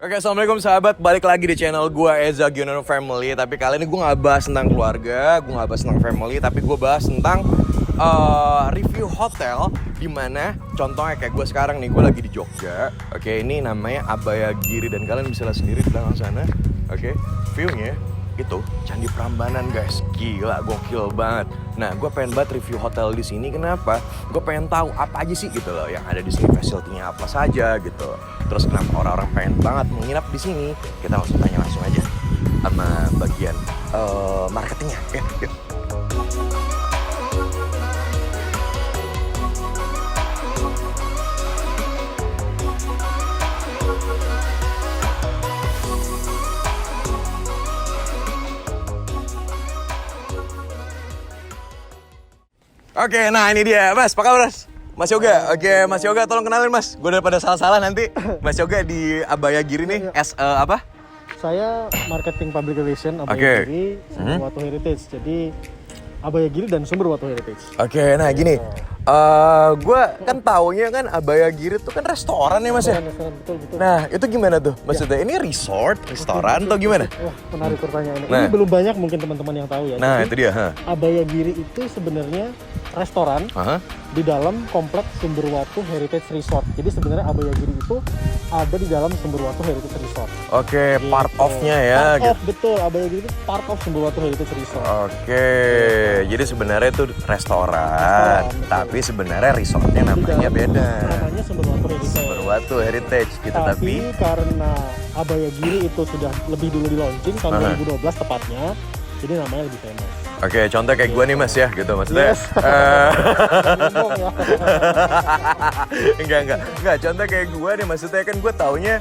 Oke, assalamualaikum sahabat. Balik lagi di channel gue Eza Giono Family. Tapi kali ini gue gak bahas tentang keluarga, gue gak bahas tentang family, tapi gue bahas tentang review hotel. Dimana contohnya kayak gue sekarang nih, gue lagi di Jogja. Oke, ini namanya Abayagiri dan kalian bisa lihat sendiri di belakang sana. Oke, view-nya itu Candi Prambanan guys, gila gokil banget. Nah, gue pengen banget review hotel di sini. Kenapa? Gue pengen tahu apa aja sih gitu loh yang ada di sini, facility-nya apa saja gitu. Terus kenapa orang-orang pengen banget menginap di sini? Kita langsung tanya langsung aja sama bagian marketingnya. Yuk. Oke, nah ini dia, Mas. Apa kabar, Mas? Mas Yoga. Oke, Mas Yoga, tolong kenalin, Mas. Gue daripada salah-salah nanti. Mas Yoga di Abayagiri nih, apa? Saya marketing public relation Abayagiri, Sumber Watu Heritage. Jadi Abayagiri dan Sumber Watu Heritage. Oke, nah gini. Gue kan taunya kan Abayagiri tuh kan restoran ya, Mas ya? Betul. Nah, itu gimana tuh? Maksudnya ini resort, restoran atau gimana? Wah, menarik pertanyaan ini. Nah. Ini belum banyak mungkin teman-teman yang tahu ya. Nah, Jadi, itu dia. Abayagiri itu sebenarnya restoran di dalam kompleks Sumber Watu Heritage Resort. Jadi sebenarnya Abayagiri itu ada di dalam Sumber Watu Heritage Resort. Oke, Gitu. part of-nya ya. Part of, betul. Abayagiri itu part of Sumber Watu Heritage Resort. Oke, jadi sebenarnya itu restoran, betul. tapi sebenarnya resortnya namanya beda. Namanya Sumber Watu Heritage. Sumber Watu Heritage gitu, tapi karena Abayagiri itu sudah lebih dulu di launching tahun 2012 tepatnya, jadi namanya lebih famous. oke, contoh kayak gue nih, Mas ya, gitu maksudnya. Yes. Enggak, contoh kayak gue nih, maksudnya kan gue taunya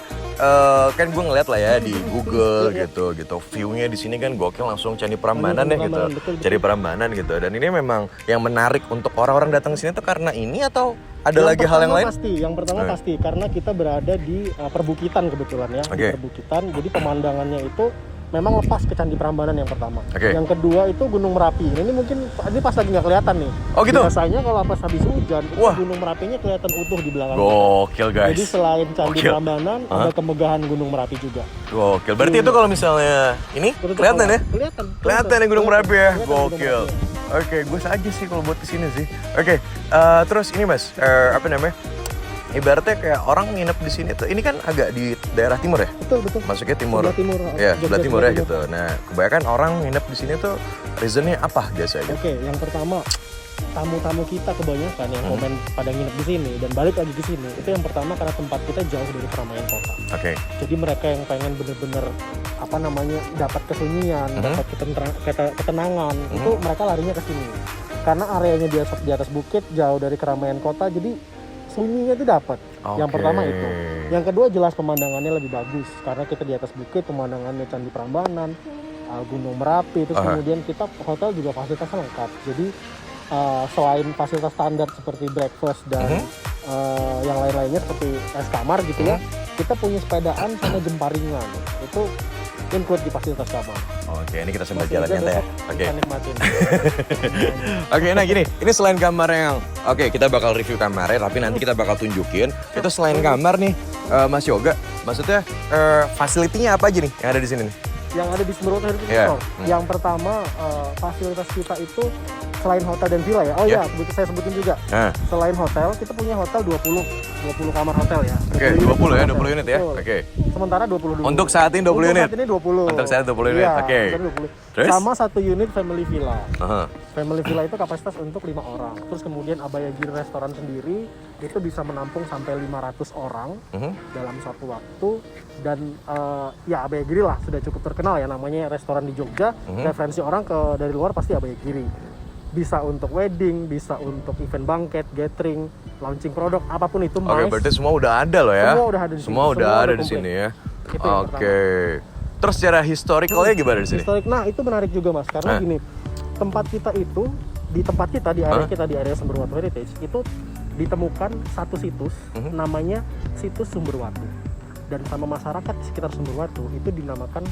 kan gue ngeliat lah ya di Google gitu, view-nya di sini kan gokil, langsung Candi Prambanan ya gitu, betul. Candi Prambanan gitu. Dan ini memang yang menarik untuk orang-orang datang ke sini tuh karena ini atau ada Yang lagi hal yang lain? Yang pertama pasti karena kita berada di perbukitan kebetulan ya, di perbukitan. Jadi pemandangannya itu memang lepas ke Candi Prambanan yang pertama. Yang kedua itu Gunung Merapi. Ini mungkin ini pas lagi nggak kelihatan nih. Oh gitu. Biasanya kalau pas habis hujan, itu Gunung Merapinya kelihatan utuh di belakang. Gokil guys. Jadi selain Candi Prambanan, ada kemegahan Gunung Merapi juga. Gokil. Berarti itu kalau misalnya ini kelihatan ya? Kelihatan ya Gunung Merapi ya. Gokil. Oke, gue saja sih kalau buat kesini sih. Oke, terus ini Mas, apa namanya? Ibaratnya kayak orang nginep di sini tuh, ini kan agak di daerah timur ya? Betul. Masuknya timur. Sebelah Sebelah timur ya gitu. Nah, kebanyakan orang nginep di sini tuh reasonnya apa biasanya? Oke, yang pertama tamu-tamu kita kebanyakan yang komen pada nginep di sini dan balik lagi ke sini. Itu yang pertama karena tempat kita jauh dari keramaian kota. Oke. Jadi mereka yang pengen bener-bener apa namanya dapat kesunyian, dapat ketenangan, itu mereka larinya ke sini. Karena areanya di atas bukit, jauh dari keramaian kota, jadi sunyinya itu dapat. Yang pertama itu. Yang kedua jelas pemandangannya lebih bagus karena kita di atas bukit, pemandangannya Candi Prambanan, Gunung Merapi, terus kemudian kita hotel juga fasilitasnya lengkap. Jadi selain fasilitas standar seperti breakfast dan yang lain-lainnya seperti kamar gitu ya, kita punya sepedaan sama jemparingan. Itu include di fasilitas kamar. Oke, ini kita sambil jalan nyantai ya. Oke. Nikmatin. Oke, nah gini, ini selain kamar yang kita bakal review kamarnya, tapi nanti kita bakal tunjukin. Itu selain kamar nih, Mas Yoga, maksudnya fasilitinya apa aja nih yang ada di sini nih? Yang ada di Sumber Watu Heritage Resort. Yang pertama fasilitas kita itu selain hotel dan villa ya. Saya sebutin juga. Selain hotel, kita punya hotel 20 kamar hotel ya. Oke, 20 ya, 20 unit ya. Oke. Sementara 20 dulu. Untuk saat ini 20 unit. Saat ini 20. Untuk saat 20 unit. Oke. Terus? Sama satu unit family villa. Family villa itu kapasitas untuk 5 orang. Terus kemudian Abayagiri restoran sendiri itu bisa menampung sampai 500 orang dalam satu waktu. Dan ya Abayagiri lah sudah cukup terkenal ya, namanya restoran di Jogja. Referensi orang dari luar pasti Abayagiri. Bisa untuk wedding, bisa untuk event banquet, gathering, launching produk, apapun itu. Oke, berarti semua udah ada loh ya? Semua udah ada di sini. Semua udah ada di sini ya? Oke. Terus secara historicalnya gimana di sini? Nah, itu menarik juga Mas, karena gini, tempat kita itu, di area kita, di area Sumber Watu Heritage, itu ditemukan satu situs, namanya situs Sumber Watu. Dan sama masyarakat di sekitar Sumber Watu, itu dinamakan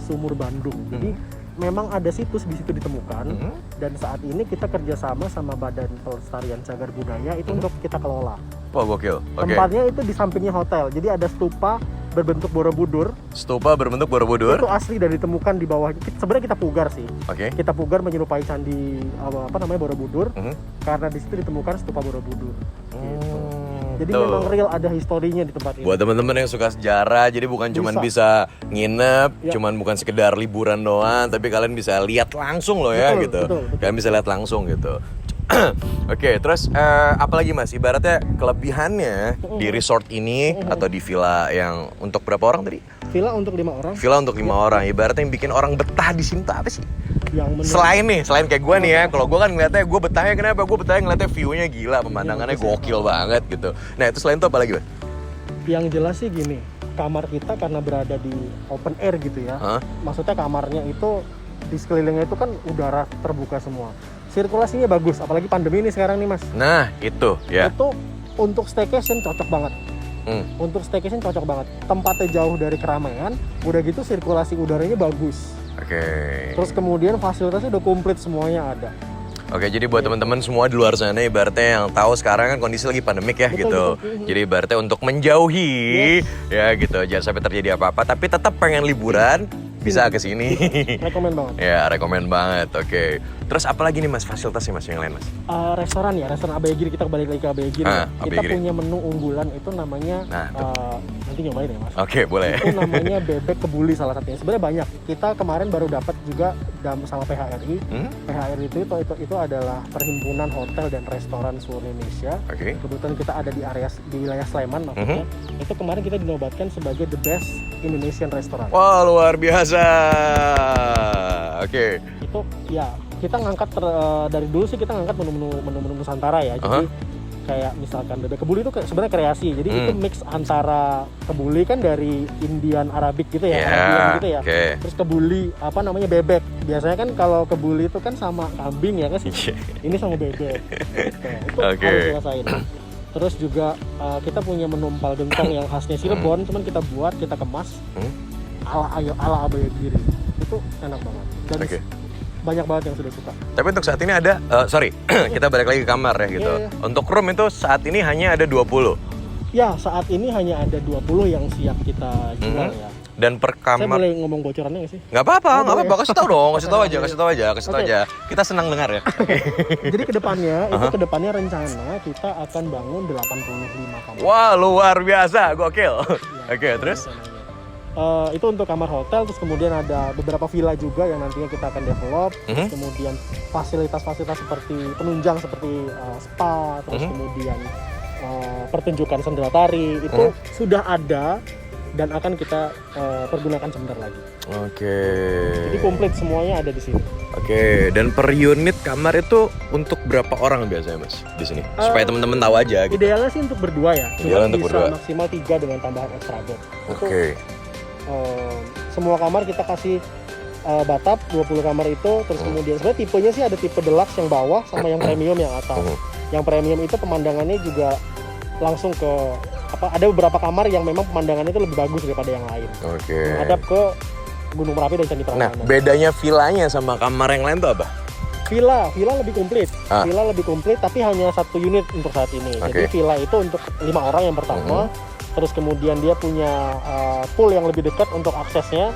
Sumur Bandung. Jadi, memang ada situs di situ ditemukan dan saat ini kita kerjasama sama Badan Pelestarian Cagar Budaya itu untuk kita kelola. Wah, gokil. Tempatnya itu di sampingnya hotel, jadi ada stupa berbentuk Borobudur. Stupa berbentuk Borobudur. Itu asli dan ditemukan di bawah. Sebenarnya kita pugar sih. Oke. Kita pugar menyerupai candi apa namanya Borobudur. Karena di situ ditemukan stupa Borobudur. Gitu. Jadi Tuh. memang real ada historinya di tempat ini. Buat teman-teman yang suka sejarah, jadi bukan cuman bisa nginep, Ya. cuman bukan sekedar liburan doang, tapi kalian bisa lihat langsung loh ya Betul, gitu. betul. Kalian bisa lihat langsung gitu. Oke, terus apalagi Mas? Ibaratnya kelebihannya di resort ini atau di villa yang untuk berapa orang tadi? Villa untuk 5 orang. Villa untuk 5 orang. Ibaratnya yang bikin orang betah di sini tuh apa sih? Yang Selain kayak gue nih ya, kalau gue kan ngeliatnya, gue betahnya kenapa? Gue betahnya ngeliatnya view-nya gila, pemandangannya gokil banget gitu. Nah itu selain itu apa lagi Mas? Yang jelas sih gini, kamar kita karena berada di open air gitu ya. Maksudnya kamarnya itu di sekelilingnya itu kan udara terbuka semua. Sirkulasinya bagus, apalagi pandemi ini sekarang nih Mas. Nah itu ya. Itu untuk staycation cocok banget. Untuk staycation cocok banget. Tempatnya jauh dari keramaian, udah gitu sirkulasi udaranya bagus. Oke. Terus kemudian fasilitasnya udah komplit semuanya ada. Oke, jadi buat teman-teman semua di luar sana ibaratnya yang tahu sekarang kan kondisi lagi pandemik ya Betul, gitu. betul. Jadi ibaratnya untuk menjauhi ya gitu, jangan sampai terjadi apa-apa tapi tetap pengen liburan bisa ke sini. Rekomen banget. Ya, rekomen banget. Oke. Terus apa lagi nih Mas fasilitasnya Mas yang lain Mas? Restoran ya, restoran Abayagiri, kita balik lagi ke Abayagiri. Kita Abayagiri. punya menu unggulan itu namanya nanti nyobain ya Mas. Oke, boleh. Itu namanya bebek kebuli salah satunya. Sebenarnya banyak. Kita kemarin baru dapat juga sama PHRI. PHRI itu adalah perhimpunan hotel dan restoran seluruh Indonesia. Oke. Kebetulan kita ada di wilayah Sleman maksudnya. Itu kemarin kita dinobatkan sebagai the best Indonesian restaurant. Wah, luar biasa. Oke. Itu ya kita ngangkat dari dulu sih kita ngangkat menu-menu Nusantara ya. Jadi kayak misalkan bebek kebuli itu sebenarnya kreasi. Jadi itu mix antara kebuli kan dari Indian Arabic gitu ya, Arabian gitu ya. Terus kebuli apa namanya bebek. Biasanya kan kalau kebuli itu kan sama kambing ya kan sih. Ini sama bebek. Gitu. Itu harus dirasain. Terus juga kita punya menu empal gentong yang khasnya Cirebon, cuman kita buat, kita kemas ala Abayagiri. Itu enak banget. Dan banyak banget yang sudah suka. Tapi untuk saat ini ada, kita balik lagi ke kamar ya gitu. Untuk room itu saat ini hanya ada 20. Ya, saat ini hanya ada 20 yang siap kita jual ya. Dan per kamar. Saya boleh ngomong bocorannya nggak sih? Nggak apa-apa, kasih tahu dong, kasih tahu aja. Kita senang dengar ya. Jadi kedepannya rencana kita akan bangun 85 kamar. Wah, luar biasa, gokil. Oke, terus? Itu untuk kamar hotel, terus kemudian ada beberapa villa juga yang nantinya kita akan develop. Terus kemudian fasilitas-fasilitas seperti penunjang seperti spa, terus kemudian pertunjukan sendera tari itu sudah ada dan akan kita pergunakan sebentar lagi. Oke. Jadi komplit semuanya ada di sini. Oke, dan per unit kamar itu untuk berapa orang biasanya Mas di sini? Supaya teman-teman tahu aja gitu. Idealnya sih untuk berdua ya. Idealnya untuk bisa berdua. Maksimal 3 dengan tambahan extra bed. Oke. Semua kamar kita kasih batap 20 kamar itu, terus kemudian sebenarnya tipenya sih ada tipe deluxe yang bawah sama yang premium yang atas. Yang premium itu pemandangannya juga langsung ke ada beberapa kamar yang memang pemandangannya itu lebih bagus daripada yang lain. Oke. Menghadap ke Gunung Merapi dan Candi Prambanan. Nah, bedanya villanya sama kamar yang lain tuh apa? Villa lebih komplit. Villa lebih komplit tapi hanya 1 unit untuk saat ini. Jadi villa itu untuk 5 orang yang pertama. Terus kemudian dia punya pool yang lebih dekat untuk aksesnya.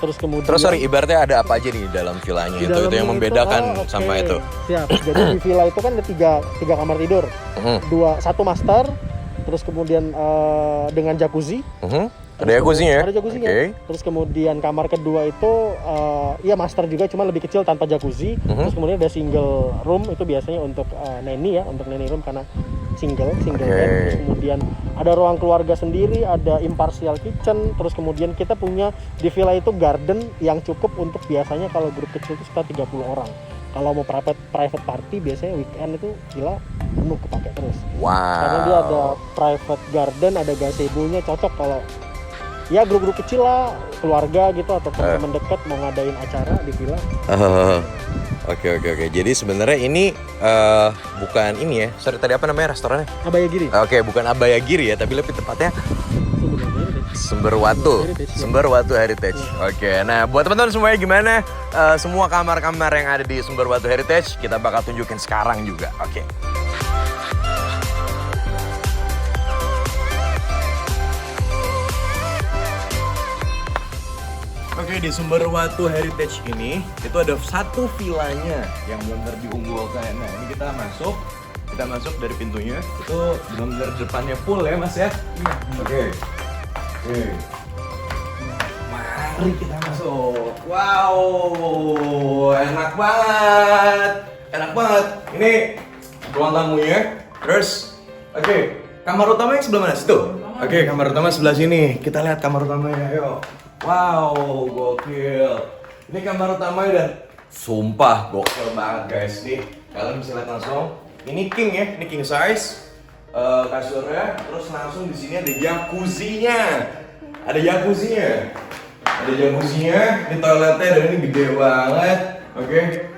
Terus kemudian ibaratnya ada apa aja nih dalam villanya itu yang membedakan sama itu. Siap. Jadi di villa itu kan ada 3 kamar tidur. 1 master, terus kemudian dengan jacuzzi. Ada jacuzzinya? Ada jacuzzinya. Terus kemudian kamar kedua itu ya master juga cuma lebih kecil tanpa jacuzzi. Terus kemudian ada single room itu biasanya untuk nanny ya, untuk nanny room karena single bed. Terus kemudian ada ruang keluarga sendiri, ada impartial kitchen. Terus kemudian kita punya di villa itu garden yang cukup untuk biasanya kalau grup kecil itu sekitar 30 orang. Kalau mau private party biasanya weekend itu villa penuh kepake terus. Karena dia ada private garden, ada gazebo-nya, cocok kalau ya grup-grup kecil lah, keluarga gitu atau teman dekat mau ngadain acara di villa. Oke. Jadi sebenarnya ini bukan ini ya. Sorry, tadi apa namanya restorannya? Abayagiri. Oke, bukan Abayagiri ya, tapi lebih tepatnya Sumberwatu Heritage. Oke, nah buat teman-teman semuanya gimana? Semua kamar-kamar yang ada di Sumberwatu Heritage kita bakal tunjukin sekarang juga. Oke. Oke, di Sumberwatu Heritage ini itu ada satu villanya yang benar diunggulkan. Nah, ini kita masuk dari pintunya. Itu benar depannya pool ya, Mas ya? Iya. Oke. Mari kita masuk. Wow, enak banget. Ini ruang tamunya. Terus, kamar utama yang sebelah mana? Situ. Oke, kamar utama sebelah sini. Kita lihat kamar utamanya, ayo. Wow, gokil. Ini kamar utamanya dan sumpah gokil banget guys. Nih, kalian bisa lihat langsung. Ini king ya, ini king size. Kasurnya, terus langsung di sini ada jacuzzinya. Ini toiletnya dan ini gede banget. Oke.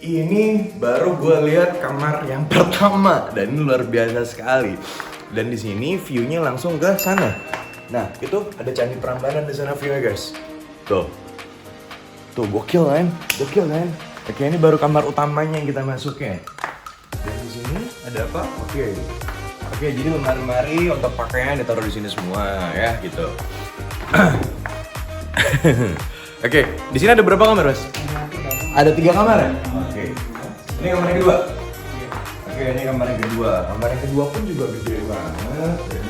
Ini baru gue lihat kamar yang pertama dan ini luar biasa sekali. Dan di sini view-nya langsung ke sana. Nah, itu ada Candi Prambanan di sana view-nya, guys. Tuh, gokil kan? Oke, ini baru kamar utamanya yang kita masukin. Dan di sini ada apa? Oke, jadi lemari-lemari untuk pakaian ditaruh di sini semua ya, gitu. Oke, di sini ada berapa kamar, Mas? Ada 3 kamar ya? Oke. Ini kamar yang kedua. Oke, ini kamar yang kedua. Kamar yang kedua pun juga gede banget. Dan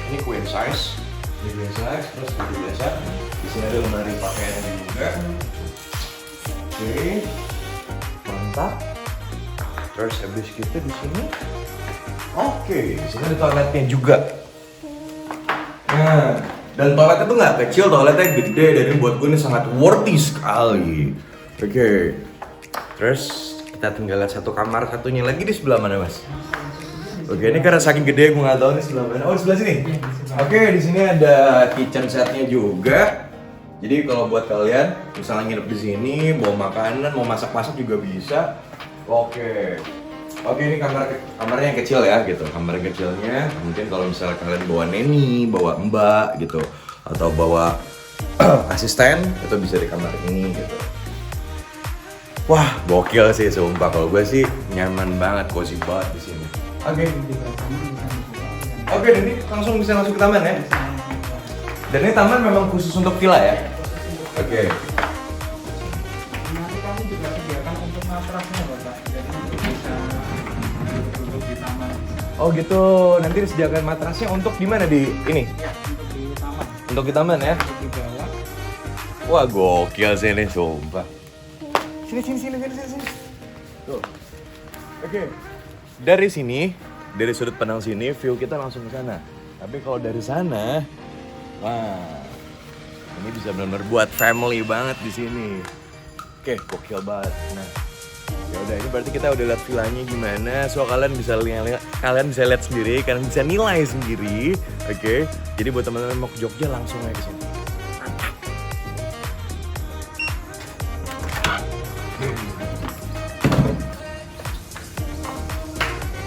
ini queen size. Terus seperti biasa. Di sini ada lemari pakaian juga. Oke, mantap. Terus habis gitu di sini. Oke, di sini ada toiletnya juga. Nah, dan toiletnya tuh nggak kecil, toiletnya gede. Dan ini buat gue ini sangat worthy sekali. Oke. Terus kita tinggal lihat satu kamar satunya lagi di sebelah mana, Mas? Oke, ini karena saking gede gue nggak tahu nih sebelah mana. Oh, di sebelah sini. Oke, di sini ada kitchen setnya juga. Jadi kalau buat kalian misalnya nginep di sini, bawa makanan, mau masak-masak juga bisa. Oke, ini kamarnya yang kecil ya, gitu. Kamar kecilnya. Mungkin kalau misalnya kalian bawa neni, bawa mbak, gitu, atau bawa asisten, itu bisa di kamar ini, gitu. Wah, gokil sih sumpah. Kalau gue sih nyaman banget, cozy banget di sini. Oke, dan ini langsung bisa masuk ke taman ya. Dan ini taman memang khusus untuk villa ya. Oke. Nanti kami juga sediakan untuk matrasnya, Bapak. Jadi bisa duduk di taman. Oh gitu. Nanti disediakan matrasnya untuk di mana di ini? Ya, untuk di taman. Untuk di taman ya. Untuk di bawah. Wah, gokil sih ini sumpah. Sini. Tuh. Oke. Dari sini, dari sudut pandang sini, view kita langsung ke sana. Tapi kalau dari sana, wah, ini bisa benar-benar buat family banget di sini. Oke, gokil banget. Nah, ya udah ini berarti kita udah lihat villanya gimana. So kalian bisa lihat sendiri, kalian bisa nilai sendiri. Oke. Jadi buat teman-teman mau ke Jogja langsung aja ke sini.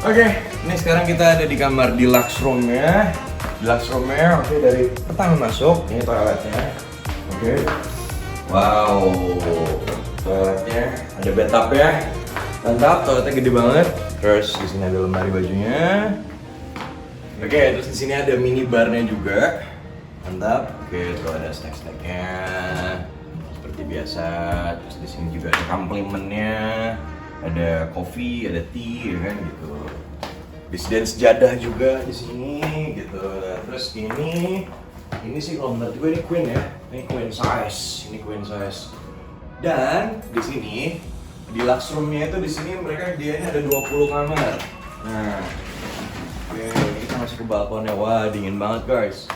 Oke, ini sekarang kita ada di kamar deluxe room-nya. Oke, dari pertama masuk, ini toiletnya. Oke. Wow, toiletnya ada bathtub ya. Mantap, toiletnya gede banget. Terus di sini ada lemari bajunya. Oke, terus di sini ada mini barnya juga. Mantap. Oke, tuh ada snack-snacknya seperti biasa. Terus di sini juga ada komplimennya. Ada kopi, ada tea, ya kan gitu. Disediain sejadah juga di sini, gitu. Nah, terus ini sih kalau menurut gue ini queen ya, ini queen size. Dan di sini di deluxe room-nya itu di sini mereka dia ada 20 kamar. Nah, oke, ini kita masuk ke balkonnya. Wah, dingin banget guys.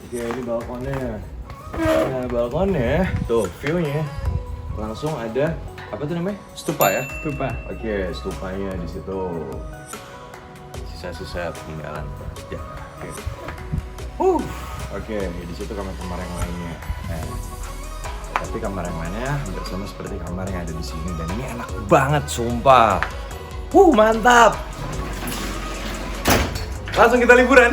Oke, ini balkonnya. Nah, balkonnya tuh view-nya langsung ada apa tuh namanya? Stupa ya? Stupa. Oke, stupanya di situ. Sisa-sisa peninggalan ya. Oke. Oke, di situ kamar-kamar yang lainnya. Nah, tapi kamar yang lainnya hampir sama seperti kamar yang ada di sini dan ini enak banget sumpah. Mantap. Langsung kita liburan.